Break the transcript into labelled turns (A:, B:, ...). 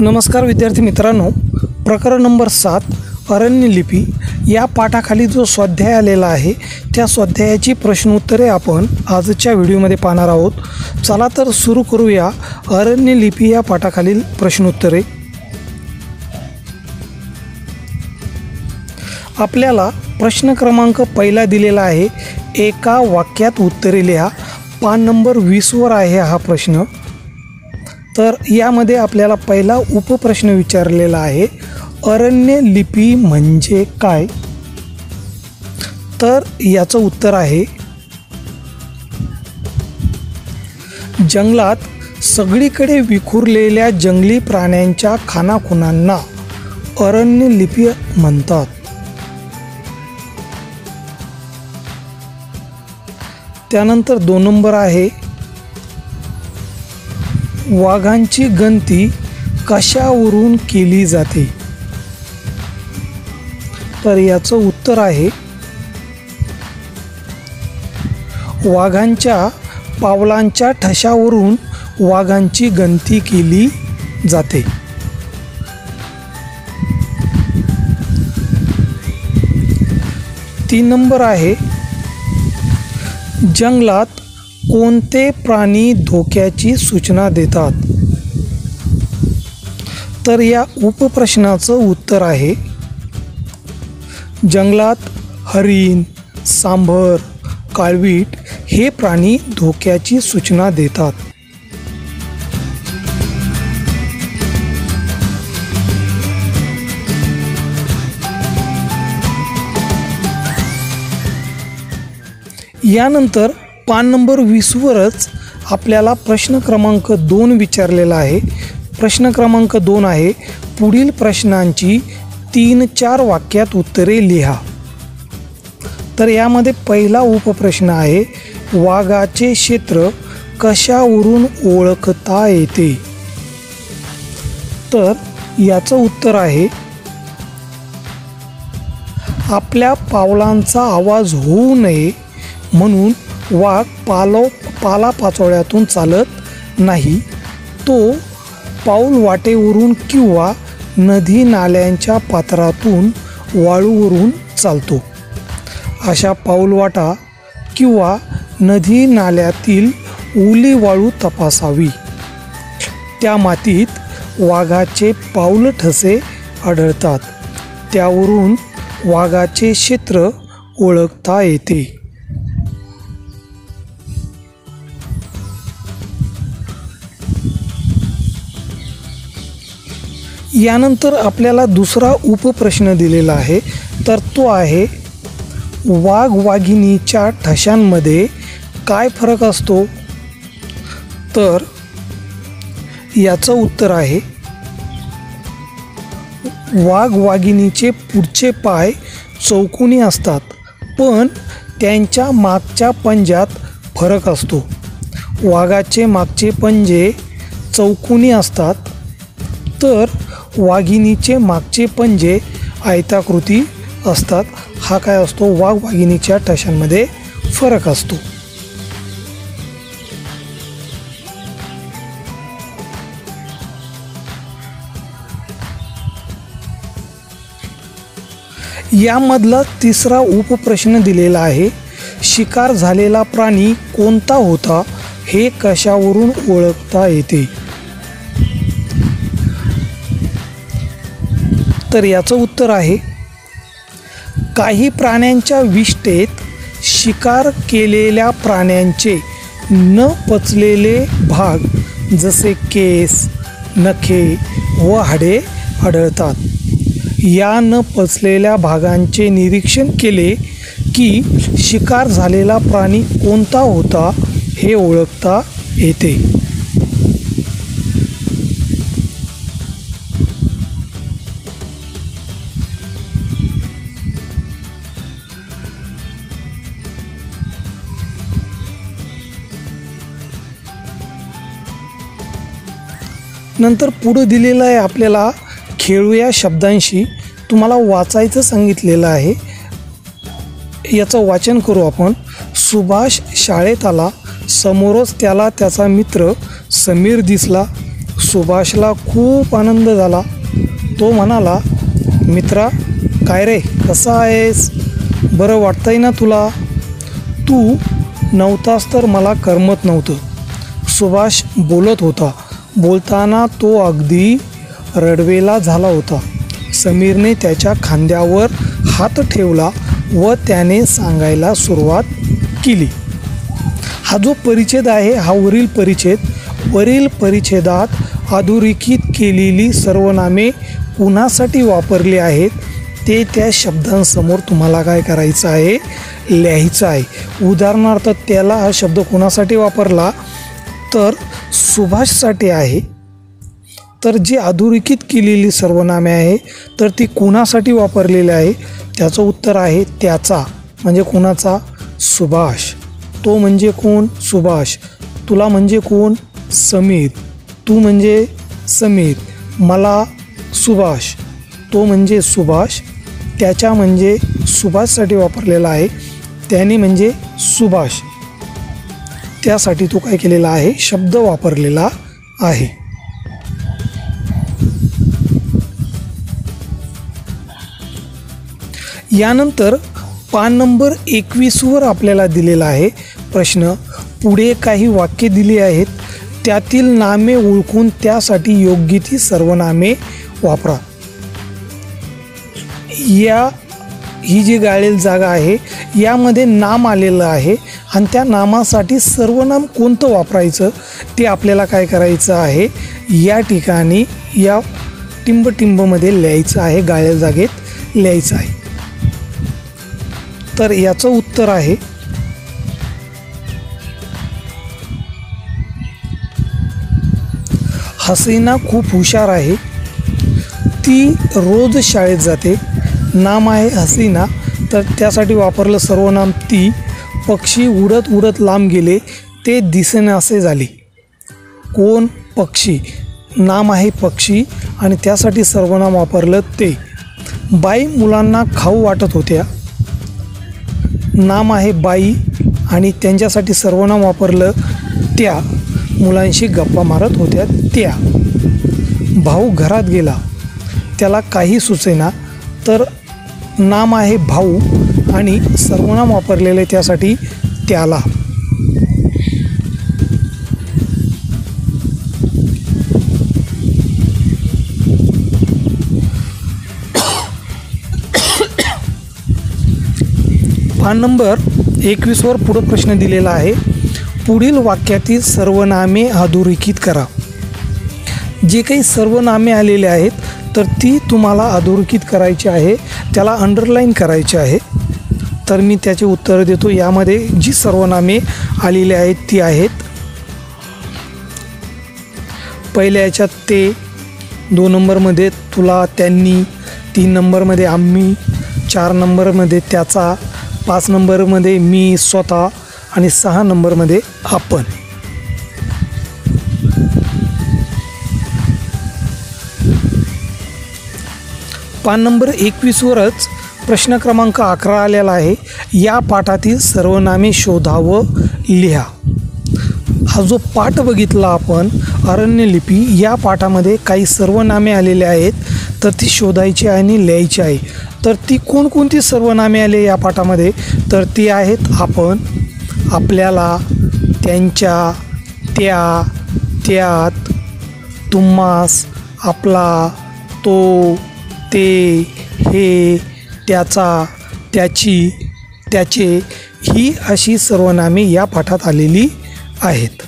A: नमस्कार विद्यार्थी मित्रांनो, प्रकरण नंबर 7 अरण्य लिपी या पाठाखाली जो स्वाध्याय आलेला आहे त्या स्वाध्यायाची प्रश्नोत्तरे आपण आजच्या व्हिडिओमध्ये पाहणार आहोत। चला तर सुरू करूया अरण्य लिपी या पाठाखालील प्रश्नोत्तरे। आपल्याला प्रश्न क्रमांक पहिला दिलेला आहे, एका वाक्यात उत्तरे लिहा। पान नंबर 20 वर आहे हा प्रश्न। तर यामध्ये आपल्याला पहिला उपप्रश्न विचारलेला आहे, अरण्य लिपी म्हणजे काय? तर याचं उत्तर आहे, जंगलात सगळीकडे विखुरलेल्या जंगली प्राण्यांच्या खानाखुणांना अरण्य लिपी म्हणतात। त्यानंतर 2 नंबर आहे, वाघांची गणती कशावरून केली जाते? तर याचं उत्तर आहे, वाघांच्या पावलांच्या ठशावरून वाघांची गणती केली जाते। तीन नंबर आहे, जंगलात कोणते प्राणी धोक्याची सूचना देतात? तर या उपप्रश्नाचं उत्तर आहे, जंगलात हरिण, सांभर, काळवीट हे प्राणी धोक्याची सूचना देतात। यानंतर पान नंबर 20 वरच आपल्याला प्रश्न क्रमांक 2 विचारलेला आहे। प्रश्न क्रमांक 2 आहे, पुढील प्रश्नांची 3-4 वाक्यात उत्तरे लिहा। तर यामध्ये पहिला उपप्रश्न आहे, वाघाचे क्षेत्र कशावरून ओळखता येते? तर याचं उत्तर आहे, आपल्या पावलांचा आवाज होऊ नये म्हणून वाघ पालापाचोळ्यातून चालत नाही, तो पाऊल वाटेवरून किंवा नदी नाल्यांच्या पात्रातून वाळूवरून चालतो। अशा पाऊलवाटा किंवा नदी नाल्यातील ओली वाळू तपासावी, त्या मातीत वाघाचे पाऊल ठसे आढळतात, त्यावरून वाघाचे क्षेत्र ओळखता येते। यानंतर आपल्याला दुसरा उपप्रश्न दिलेला आहे, तर तो आहे, वाघ वाघिणीच्या ठशांमध्ये काय फरक असतो? तर याचं उत्तर आहे, वाघ वाघिणीचे पुढचे पाय चौकोनी असतात, पण त्यांच्या मागच्या पंज्यात फरक असतो। वाघाचे मागचे पंजे चौकोनी असतात, तर वाघिणीचे मागचे पंजे आयताकृती असतात। हा काय असतो? वाघ वाघिणीच्या ठशांमध्ये फरक असतो। यामधला तिसरा उपप्रश्न दिलेला आहे, शिकार झालेला प्राणी कोणता होता हे कशावरून ओळखता येते? तर याचं उत्तर आहे, काही प्राण्यांच्या विष्ठेत शिकार केलेल्या प्राण्यांचे न पचलेले भाग जसे केस, नखे व हाडे आढळतात। या न पचलेल्या भागांचे निरीक्षण केले की शिकार झालेला प्राणी कोणता होता हे ओळखता येते। नंतर पुढे दिलेलं आहे आपल्याला, खेळूया शब्दांशी। तुम्हाला वाचायचं सांगितलेलं आहे, याचं वाचन करू आपण। सुभाष शाळेत आला, समोरच त्याला त्याचा मित्र समीर दिसला। सुभाषला खूप आनंद झाला. तो म्हणाला, मित्रा, काय रे, कसा आहेस? बरं वाटतंय ना तुला? तू नव्हतास तर मला करमत नव्हतं. सुभाष बोलत होता. बोलताना तो अगदी रडवेला झाला होता. समीरने त्याच्या खांद्यावर हात ठेवला व त्याने सांगायला सुरुवात केली. हा जो परिच्छेद आहे हा वरील परिच्छेदात अधोरेखित केलेली सर्वनामे कुणासाठी वापरली आहेत ते त्या शब्दांसमोर तुम्हाला काय करायचं आहे, लिहायचं आहे. उदाहरणार्थ त्याला हा शब्द कुणासाठी वापरला तर सुभाषसाठी आहे. तर जी अधोरेखित केलेली सर्वनामे आहे तर ती कुणासाठी वापरलेली आहे? त्याचं उत्तर आहे त्याचा. म्हणजे कुणाचा? सुभाष. तो म्हणजे कोण? सुभाष. तुला म्हणजे कोण? समीर. तू म्हणजे समीर. मला सुभाष. तो म्हणजे सुभाष. त्याच्या म्हणजे सुभाषसाठी वापरलेला आहे. त्याने म्हणजे सुभाष. त्यासाठी तो काय केलेला आहे? शब्द वापरलेला आहे. यानंतर पान नंबर 21 आपल्याला दिलेला आहे प्रश्न. पुढे काही वाक्ये दिली आहेत, त्यातील नामे ओळखून त्यासाठी योग्य ती सर्वनामे वापरा. ही जी गाळलेली जागा आहे यामध्ये नाम आलेलं आहे आणि त्या नामासाठी सर्वनाम कोणतं वापरायचं ते आपल्याला काय करायचं आहे, या ठिकाणी या टिंबमध्ये लिहायचं आहे, गाळलेल्या जागेत लिहायचं आहे. तर याचं उत्तर आहे हसीना खूप हुशार आहे. ती रोज शाळेत जाते. नाम आहे हसीना, तर त्यासाठी वापरलं सर्वनाम ती. पक्षी उडत उडत लांब गेले, ते दिसेनासे झाले. कोण? पक्षी. नाम आहे पक्षी आणि त्यासाठी सर्वनाम वापरलं ते. बाई मुलांना खाऊ वाटत होत्या. नाम आहे बाई आणि त्यांच्यासाठी सर्वनाम वापरलं त्या. मुलांशी गप्पा मारत होत्या त्या. भाऊ घरात गेला, त्याला काही सुचेना, तर नाम आहे भाऊ आणि सर्वनाम वापरलेले त्यासाठी त्याला. पान नंबर 21 पुढं प्रश्न दिलेला आहे. पुढील वाक्यातील सर्वनामे अधोरेखित करा. जे काही सर्वनामे आलेले आहेत तर ती तुम्हाला अधोरेखित करायची आहे, त्याला अंडरलाईन करायचे आहे. तर मी त्याचे उत्तर देतो. यामध्ये जी सर्वनामे आलेली आहेत ती आहेत, पहिल्या याच्यात ते, 2 नंबरमध्ये तुला त्यांनी, 3 नंबरमध्ये आम्ही, 4 नंबरमध्ये त्याचा, 5 नंबरमध्ये मी स्वतः आणि 6 नंबरमध्ये आपण. पान नंबर 21 प्रश्न क्रमांक 11 आलेला आहे. या पाठातील सर्वनामे शोधा व लिहा. हा जो पाठ बघितला आपण अरण्यलिपी, या पाठामध्ये काही सर्वनामे आलेले आहेत तर ती शोधायची आणि लिहायची आहे. तर ती कोणकोणती सर्वनामे आले या पाठामध्ये तर ती आहेत आपण, आपल्याला, त्यांच्या, त्या, त्यात, तुम्हास, आपला, तो, ते, हे, त्याचा, त्याची, त्याचे. ही अशी सर्वनामे या पाठात आलेली आहेत.